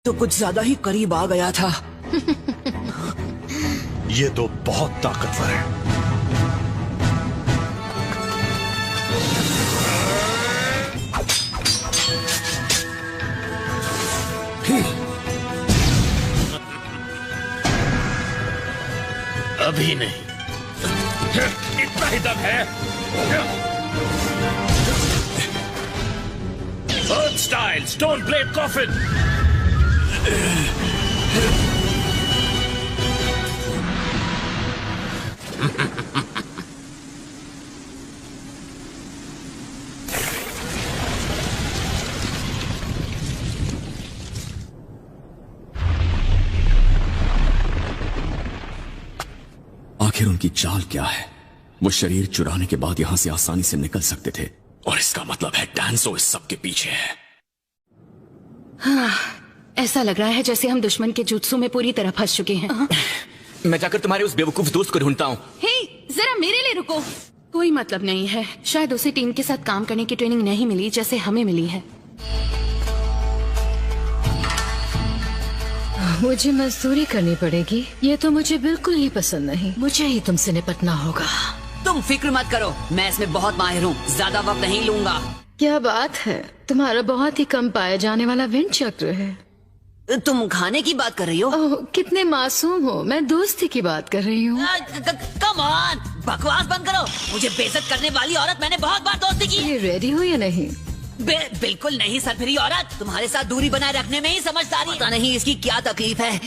तो कुछ ज्यादा ही करीब आ गया था। ये तो बहुत ताकतवर है। अभी नहीं, इतना ही दम है। अर्थ स्टाइल स्टोन ब्लेड कॉफिन। आखिर उनकी चाल क्या है? वो शरीर चुराने के बाद यहां से आसानी से निकल सकते थे, और इसका मतलब है डैंसो इस सब के पीछे है। हाँ, ऐसा लग रहा है जैसे हम दुश्मन के जुत्सु में पूरी तरह फंस चुके हैं। मैं जाकर तुम्हारे उस बेवकूफ दोस्त को ढूंढता हूँ। हे, जरा मेरे लिए रुको। कोई मतलब नहीं है, शायद उसे टीम के साथ काम करने की ट्रेनिंग नहीं मिली जैसे हमें मिली है। मुझे मजदूरी करनी पड़ेगी, ये तो मुझे बिल्कुल ही पसंद नहीं। मुझे ही तुमसे निपटना होगा। तुम फिक्र मत करो, मैं इसमें बहुत माहिर हूँ, ज्यादा वक्त नहीं लूंगा। क्या बात है, तुम्हारा बहुत ही कम पाया जाने वाला विंड चक्र है। तुम खाने की बात कर रही हो? ओह, कितने मासूम हो, मैं दोस्ती की बात कर रही हूँ। कम ऑन, बकवास बंद करो। मुझे बेइज्जत करने वाली औरत मैंने बहुत बार दोस्ती की। ये रेडी हो या नहीं? बिल्कुल नहीं सरफिरी औरत, तुम्हारे साथ दूरी बनाए रखने में ही समझदारी। पता नहीं इसकी क्या तकलीफ है।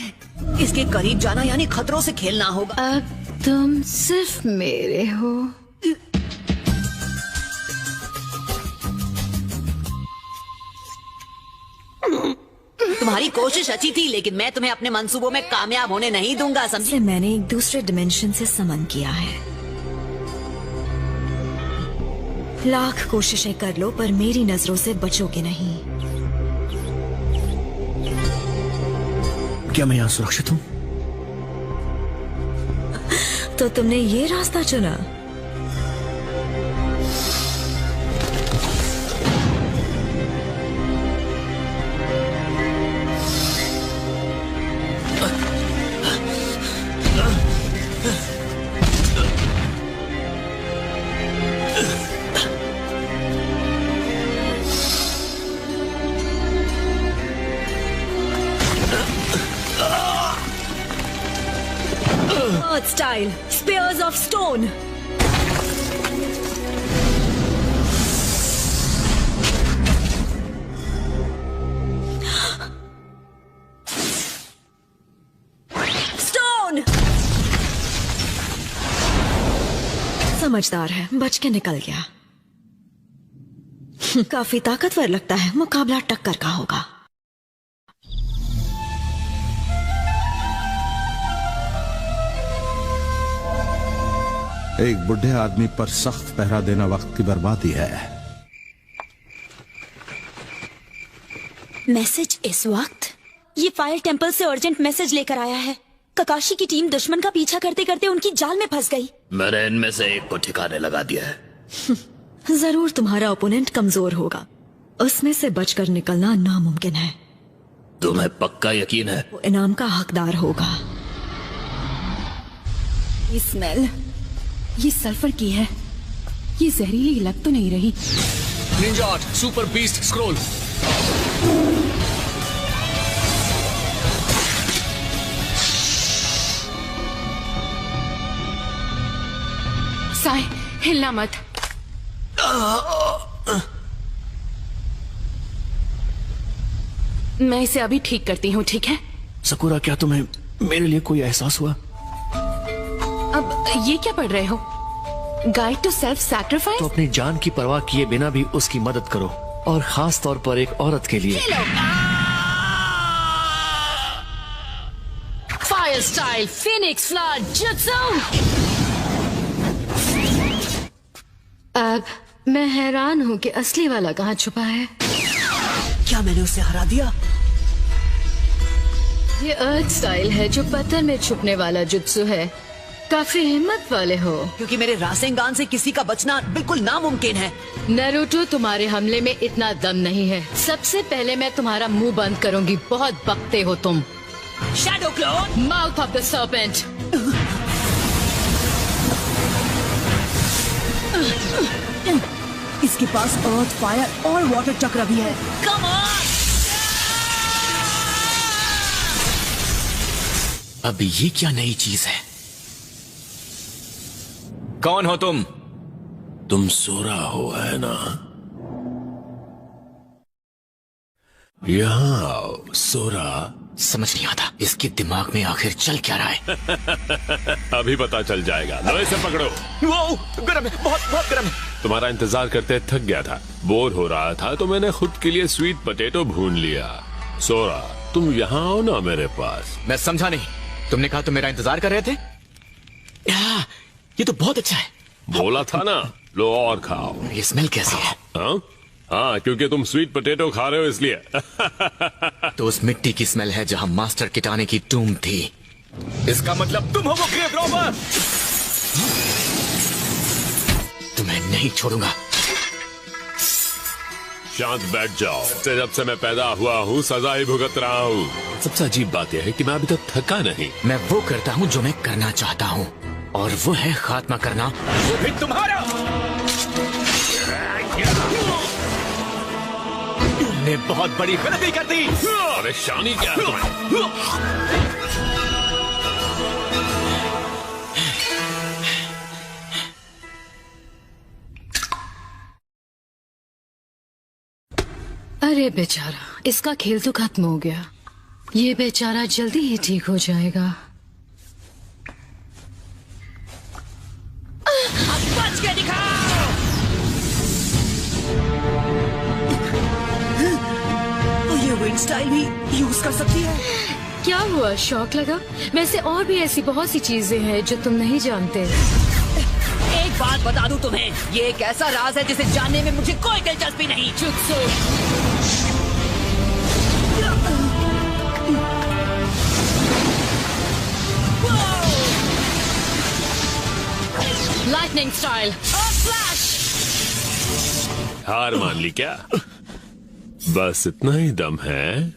इसके करीब जाना यानी खतरों से खेलना होगा। अब तुम सिर्फ मेरे हो। तुम्हारी कोशिश अच्छी थी, लेकिन मैं तुम्हें अपने मंसूबों में कामयाब होने नहीं दूंगा, समझे? मैंने एक दूसरे डिमेंशन से समन किया है। लाख कोशिशें कर लो पर मेरी नजरों से बचोगे नहीं। क्या मैं यहाँ सुरक्षित हूँ? तो तुमने ये रास्ता चुना? Earth style, spears of stone. Stone. समझदार है, बच के निकल गया। काफी ताकतवर लगता है, मुकाबला टक्कर का होगा। एक बुढ़े आदमी पर सख्त पहरा देना वक्त की बर्बादी है। मैसेज इस वक्त? ये फायर टेंपल से अर्जेंट मैसेज लेकर आया है। ककाशी की टीम दुश्मन का पीछा करते करते उनकी जाल में फंस गई। मैंने इनमें से एक को ठिकाने लगा दिया है। जरूर तुम्हारा ओपोनेंट कमजोर होगा, उसमें से बचकर निकलना नामुमकिन है। तुम्हें पक्का यकीन है? वो इनाम का हकदार होगा। ये स्मेल, ये सल्फर की है। ये जहरीली लग तो नहीं रही? Ninja art super beast scroll. Sai, हिलना मत। मैं इसे अभी ठीक करती हूँ, ठीक है? सकुरा, क्या तुम्हें मेरे लिए कोई एहसास हुआ? अब ये क्या पढ़ रहे हो? Guide to self sacrifice? तो अपनी जान की परवाह किए बिना भी उसकी मदद करो, और खास तौर पर एक औरत के लिए। Fire style Phoenix flood jutsu. अब मैं हैरान हूँ कि असली वाला कहाँ छुपा है। क्या मैंने उसे हरा दिया? ये अर्थ स्टाइल है जो पत्थर में छुपने वाला जुत्सु है। काफी हिम्मत वाले हो। क्योंकि मेरे रासेंगान से किसी का बचना बिल्कुल नामुमकिन है। नारुतो, तुम्हारे हमले में इतना दम नहीं है। सबसे पहले मैं तुम्हारा मुंह बंद करूंगी। बहुत बकते हो तुम। Shadow clone, mouth of the serpent. इसके पास अर्थ, फायर और वाटर चक्र भी है। Come on! अब ये क्या नई चीज है? कौन हो तुम? तुम सोरा हो, है ना? यहाँ आओ, सोरा। समझ नहीं आता इसके दिमाग में आखिर चल क्या रहा है। अभी पता चल जाएगा। लो इसे पकड़ो। वो गरम है, बहुत बहुत गरम है। तुम्हारा इंतजार करते थक गया था, बोर हो रहा था, तो मैंने खुद के लिए स्वीट पोटैटो भून लिया। सोरा, तुम यहाँ आओ ना मेरे पास। मैं समझा नहीं। तुमने कहा तुम मेरा इंतजार कर रहे थे? ये तो बहुत अच्छा है। बोला था ना, लो और खाओ। ये स्मेल कैसी है? हाँ, क्योंकि तुम स्वीट पोटैटो खा रहे हो इसलिए। तो उस मिट्टी की स्मेल है जहाँ मास्टर किटाने की टूम थी। इसका मतलब तुम हो वो ग्रेव रॉबर। तुम्हें नहीं छोड़ूंगा। शांत बैठ जाओ। जब से मैं पैदा हुआ हूँ सजा ही भुगत रहा हूँ। सबसे अजीब बात यह है कि मैं अभी तक थका नहीं। मैं वो करता हूँ जो मैं करना चाहता हूँ, और वो है खात्मा करना, वो भी तुम्हारा। तुमने बहुत बड़ी गलती कर दी। परेशानी क्या है तुम्हें? अरे बेचारा, इसका खेल तो खत्म हो गया। ये बेचारा जल्दी ही ठीक हो जाएगा। अब बच के दिखाओ। तो ये विंड स्टाइल भी यूज कर सकती है। क्या हुआ, शौक लगा? वैसे और भी ऐसी बहुत सी चीजें हैं जो तुम नहीं जानते। एक बात बता दूं तुम्हें, ये एक ऐसा राज है जिसे जानने में मुझे कोई दिलचस्पी नहीं। जुत्सु। Lightning style flash. हार मान ली क्या? बस इतना ही दम है?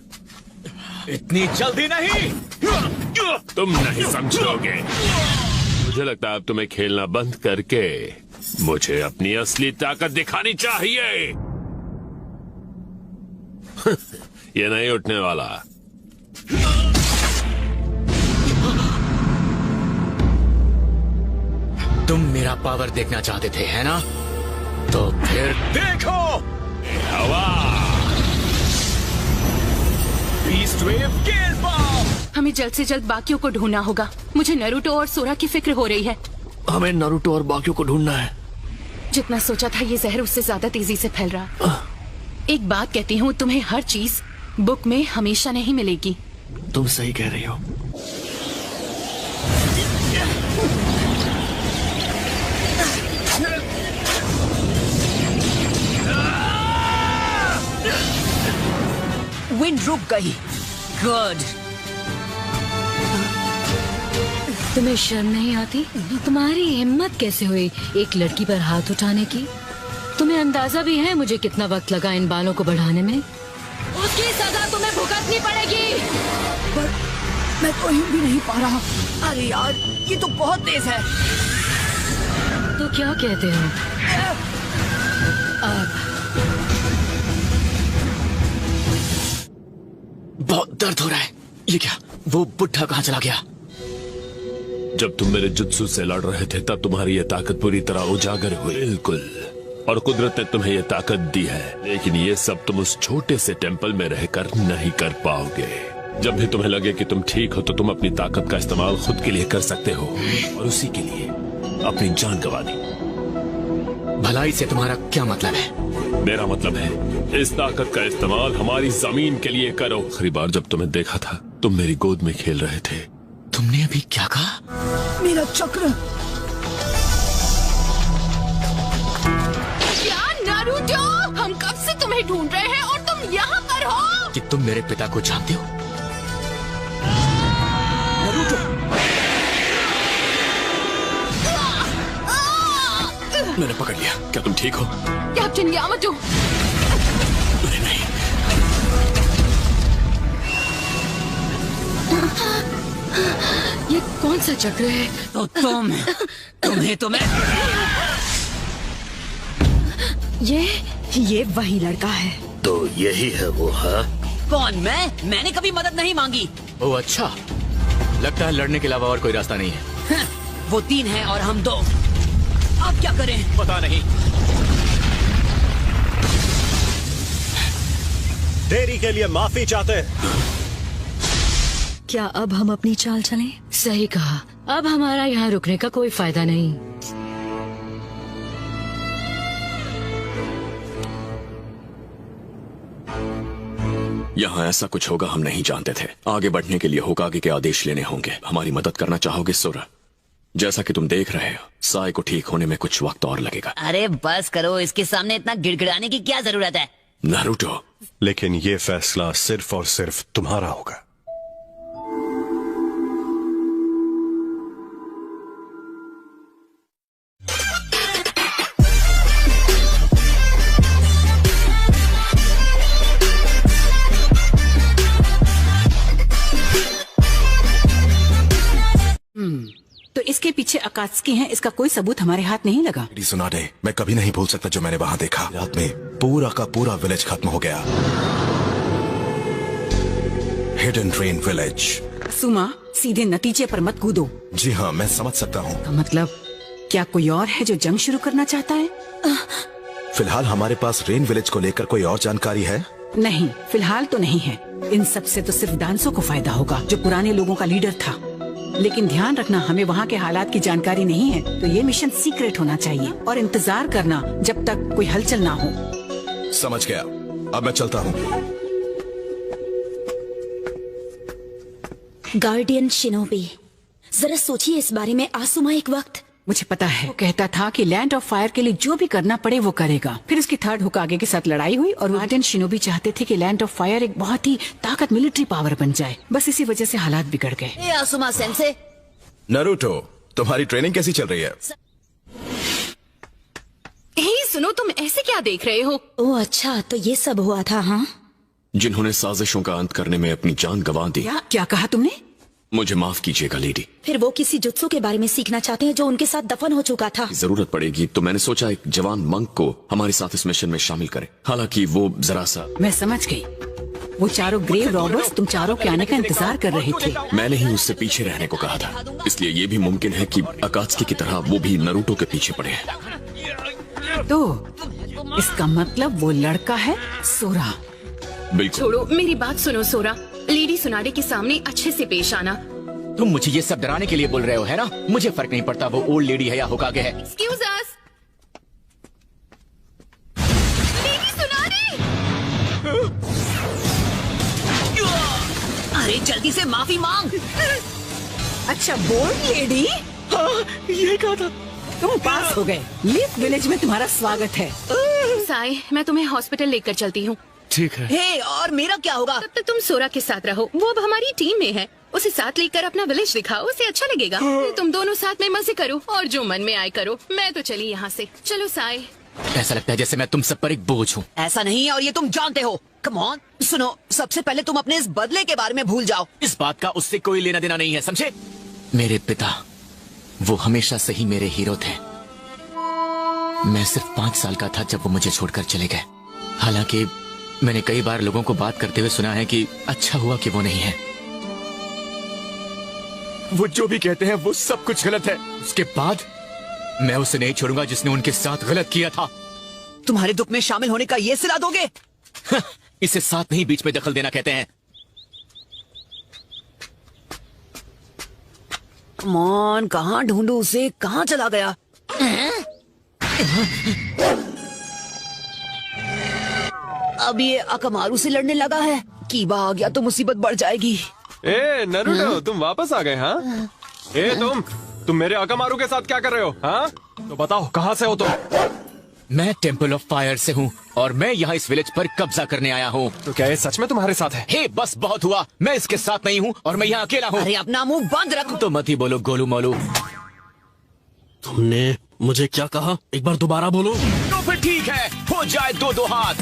इतनी जल्दी नहीं। तुम नहीं समझोगे। मुझे लगता है अब तुम्हें खेलना बंद करके मुझे अपनी असली ताकत दिखानी चाहिए। ये नहीं उठने वाला। तुम मेरा पावर देखना चाहते थे, है ना? तो फिर देखो। हवा। बीस्ट वेव गेल बॉम्ब। हमें जल्द से जल्द बाकियों को ढूंढना होगा। मुझे नारुतो और सोरा की फिक्र हो रही है। हमें नारुतो और बाकियों को ढूंढना है। जितना सोचा था ये जहर उससे ज्यादा तेजी से फैल रहा। एक बात कहती हूँ, तुम्हें हर चीज बुक में हमेशा नहीं मिलेगी। तुम सही कह रही हो। विंड रुक गई। गुड। तुम्हें शर्म नहीं आती? तुम्हारी हिम्मत कैसे हुई एक लड़की पर हाथ उठाने की? तुम्हें अंदाजा भी है मुझे कितना वक्त लगा इन बालों को बढ़ाने में? उस इसकी सजा तुम्हें भुगतनी पड़ेगी। पर मैं तो हिल भी नहीं पा रहा। अरे यार, ये तो बहुत तेज है। तो क्या कहते हो? बहुत दर्द हो रहा है। ये क्या, वो बुढ़ा कहाँ चला गया? जब तुम मेरे जुत्सु से लड़ रहे थे तब तुम्हारी ये ताकत पूरी तरह उजागर हुई। बिल्कुल, और कुदरत ने तुम्हें ये ताकत दी है, लेकिन ये सब तुम उस छोटे से टेम्पल में रहकर नहीं कर पाओगे। जब भी तुम्हें लगे कि तुम ठीक हो तो तुम अपनी ताकत का इस्तेमाल खुद के लिए कर सकते हो, और उसी के लिए अपनी जान गंवा दी। भलाई से तुम्हारा क्या मतलब है? मेरा मतलब है इस ताकत का इस्तेमाल हमारी जमीन के लिए करो। आखिरी बार जब तुम्हें देखा था तुम मेरी गोद में खेल रहे थे। तुमने अभी क्या कहा? मेरा चक्र। क्या नारुतो? हम कब से तुम्हें ढूंढ रहे हैं और तुम यहाँ पर हो? कि तुम मेरे पिता को जानते हो? मैंने पकड़ लिया। क्या तुम ठीक हो? Captain Yamato. नहीं। ये कौन सा चक्र है? तो तुम्हें तो मैं। ये वही लड़का है। तो यही है वो? है कौन? मैंने कभी मदद नहीं मांगी। ओह अच्छा, लगता है लड़ने के अलावा और कोई रास्ता नहीं है। वो 3 हैं और हम 2। अब क्या करें? पता नहीं। देरी के लिए माफी चाहते। क्या अब हम अपनी चाल चलें? सही कहा, अब हमारा यहाँ रुकने का कोई फायदा नहीं। यहाँ ऐसा कुछ होगा हम नहीं जानते थे। आगे बढ़ने के लिए होकागे के आदेश लेने होंगे। हमारी मदद करना चाहोगे सोरा? जैसा कि तुम देख रहे हो, साय को ठीक होने में कुछ वक्त और लगेगा। अरे बस करो, इसके सामने इतना गिड़गिड़ाने की क्या जरूरत है? नारुतो, लेकिन ये फैसला सिर्फ और सिर्फ तुम्हारा होगा। तो इसके पीछे अकात्सुकी हैं, इसका कोई सबूत हमारे हाथ नहीं लगा। सुना दे, मैं कभी नहीं भूल सकता जो मैंने वहां देखा। रात में पूरा का पूरा विलेज खत्म हो गया। Hidden train village. सुमा, सीधे नतीजे पर मत कूदो। जी हाँ, मैं समझ सकता हूँ। का मतलब, क्या कोई और है जो जंग शुरू करना चाहता है? फिलहाल हमारे पास रेन विलेज को लेकर कोई और जानकारी है? नहीं, फिलहाल तो नहीं है। इन सब से तो सिर्फ डांसो को फायदा होगा, जो पुराने लोगों का लीडर था। लेकिन ध्यान रखना, हमें वहाँ के हालात की जानकारी नहीं है, तो ये मिशन सीक्रेट होना चाहिए और इंतजार करना जब तक कोई हलचल ना हो। समझ गया, अब मैं चलता हूँ। गार्डियन शिनोबी, जरा सोचिए इस बारे में। आसुमा एक वक्त मुझे पता है, वो कहता था कि लैंड ऑफ फायर के लिए जो भी करना पड़े वो करेगा। फिर उसकी थर्ड होकागे के साथ लड़ाई हुई और गार्डियन शिनोबी चाहते थे कि लैंड ऑफ फायर एक बहुत ही ताकत मिलिट्री पावर बन जाए। बस इसी वजह से हालात बिगड़ गए। ए आसुमा सेंसे। नारुतो, तुम्हारी ट्रेनिंग कैसी चल रही है? सुनो, तुम ऐसे क्या देख रहे हो? ओह अच्छा, तो ये सब हुआ था। हाँ, जिन्होंने साजिशों का अंत करने में अपनी जान गंवा दी। क्या कहा तुमने? मुझे माफ कीजिएगा लेडी। फिर वो किसी जुत्सु के बारे में सीखना चाहते हैं जो उनके साथ दफन हो चुका था। जरूरत पड़ेगी तो मैंने सोचा एक जवान मंक को हमारे साथ इस मिशन में शामिल करें। हालांकि वो जरा सा। मैं समझ गई, वो चारों ग्रेव रॉबर्स तुम चारों के आने का इंतजार कर रहे थे। मैंने ही उससे पीछे रहने को कहा था, इसलिए ये भी मुमकिन है कि अकात्सुकी की तरह वो भी नारुतो के पीछे पड़े हैं। तो इसका मतलब वो लड़का है सोरा। बिल्कुल। छोड़ो, मेरी बात सुनो सोरा। लेडी सुनाडे के सामने अच्छे से पेश आना। तुम मुझे ये सब डराने के लिए बोल रहे हो, है ना? मुझे फर्क नहीं पड़ता वो ओल्ड लेडी है या होकागे है। Excuse us। लेडी सुनाडे। अरे जल्दी से माफी मांग। अच्छा, बोल लेडी। हाँ, ये कहा था। तुम पास हो गए। लीफ विलेज में तुम्हारा स्वागत है। साई, मैं तुम्हें हॉस्पिटल लेकर चलती हूँ। ठीक है। हे, और मेरा क्या होगा? तब तक तुम सोरा के साथ रहो, वो अब हमारी टीम में है। उसे साथ लेकर अपना विलेज दिखाओ, उसे अच्छा लगेगा। तुम दोनों साथ में मजे करो और जो मन में आए करो। मैं तो चली यहाँ से। चलो साई। ऐसा लगता है जैसे मैं तुम सब पर एक बोझ हूँ। ऐसा नहीं है और ये तुम जानते हो। कम ऑन, सुनो, सबसे पहले तुम अपने इस बदले के बारे में भूल जाओ। इस बात का उससे कोई लेना देना नहीं है, समझे? मेरे पिता वो हमेशा से ही मेरे हीरो थे। मैं सिर्फ 5 साल का था जब वो मुझे छोड़कर चले गए। हालांकि मैंने कई बार लोगों को बात करते हुए सुना है कि अच्छा हुआ कि वो नहीं है। वो जो भी कहते हैं वो सब कुछ गलत है। उसके बाद मैं उसे नहीं छोड़ूंगा जिसने उनके साथ गलत किया था। तुम्हारे दुख में शामिल होने का ये सिला दोगे? इसे साथ नहीं बीच में दखल देना कहते हैं। कम ऑन, कहाँ ढूंढूं उसे? कहाँ चला गया? अब ये अकमारू से लड़ने लगा है। कीबा आ गया तो मुसीबत बढ़ जाएगी। ए नरूटो, तुम वापस आ गए? हाँ, ए तुम मेरे अकामारू के साथ क्या कर रहे हो? हाँ, तो बताओ कहाँ से हो तुम? मैं टेम्पल ऑफ फायर से हूँ और मैं यहाँ इस विलेज पर कब्जा करने आया हूँ। तो क्या ये सच में तुम्हारे साथ है? हे, बस बहुत हुआ। मैं इसके साथ नहीं हूँ और मैं यहाँ अकेला हूँ। अरे अपना मुंह बंद रखो। तो मत ही बोलो गोलू मोलू। तुमने मुझे क्या कहा? एक बार दोबारा बोलो। तो फिर ठीक है, हो जाए 2-2 हाथ।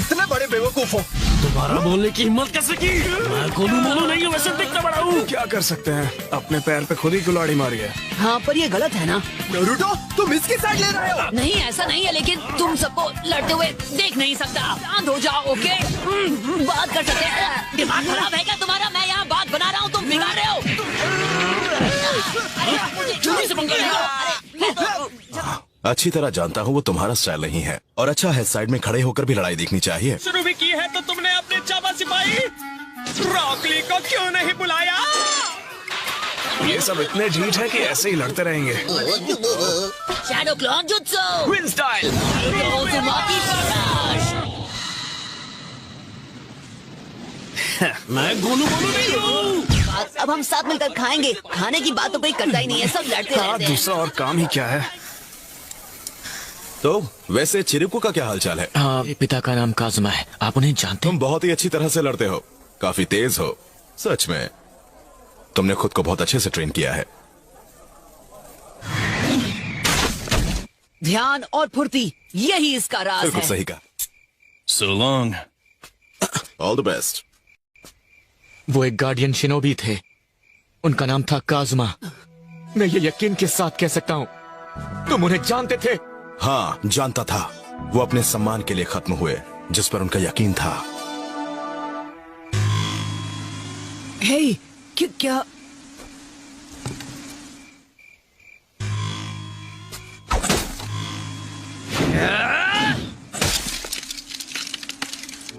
इतने बड़े बेवकूफ हो, दोबारा बोलने की हिम्मत कैसे की? मैं गोलू मोलू नहीं हूँ, वैसे दिखता बड़ा हूँ। क्या कर सकते हैं, अपने पैर पे खुद ही कुल्हाड़ी मारी है। हाँ, पर ये गलत है ना? नरूटो, तुम इसकी साइड ले रहे हो। नहीं, ऐसा नहीं है, लेकिन तुम सबको लड़ते हुए देख नहीं सकता। शांत हो जाओ, ओके? बात कर सकते हैं। दिमाग खराब है क्या तुम्हारा? मैं यहाँ बात बना रहा हूँ, तुम बिगाड़ रहे हो। जल्दी से पंगा लेगा। अच्छी तरह जानता हूँ वो तुम्हारा स्टाइल नहीं है, और अच्छा है साइड में खड़े होकर भी लड़ाई देखनी चाहिए। शुरू भी की है तो तुमने अपने चाबा सिपाही रॉकली को क्यों नहीं बुलाया? ये सब इतने ढीठ है कि ऐसे ही लड़ते रहेंगे। Shadow clone jutsu, win style, मैं गोलू मोलू नहीं हूँ। अब हम साथ मिलकर खाएंगे। खाने की बात तो कोई करता ही नहीं है, सब लड़ते रहते हैं। दूसरा और काम ही क्या है? तो वैसे चिरिकू का क्या हालचाल है? हाँ, पिता का नाम काजुमा है। आप उन्हें जानते? तुम बहुत ही अच्छी तरह से लड़ते हो, काफी तेज हो। सच में तुमने खुद को बहुत अच्छे से ट्रेन किया है। ध्यान और फुर्ती, यही इसका राज बिल्कुल है। सही कहा। So long. All the best. वो एक गार्डियन शिनोबी थे, उनका नाम था काजुमा। मैं ये यकीन के साथ कह सकता हूँ तुम उन्हें जानते थे। हाँ, जानता था। वो अपने सम्मान के लिए खत्म हुए जिस पर उनका यकीन था। हे, क्या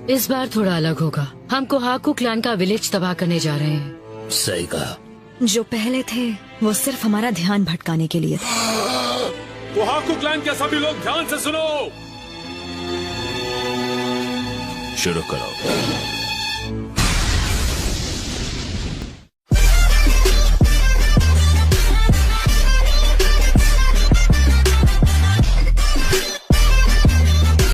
इस बार थोड़ा अलग होगा। हम कोहाकू क्लैन का विलेज तबाह करने जा रहे हैं। सही कहा। जो पहले थे वो सिर्फ हमारा ध्यान भटकाने के लिए थे। कोहाकू क्लैन के सभी लोग ध्यान से सुनो। शुरू करो।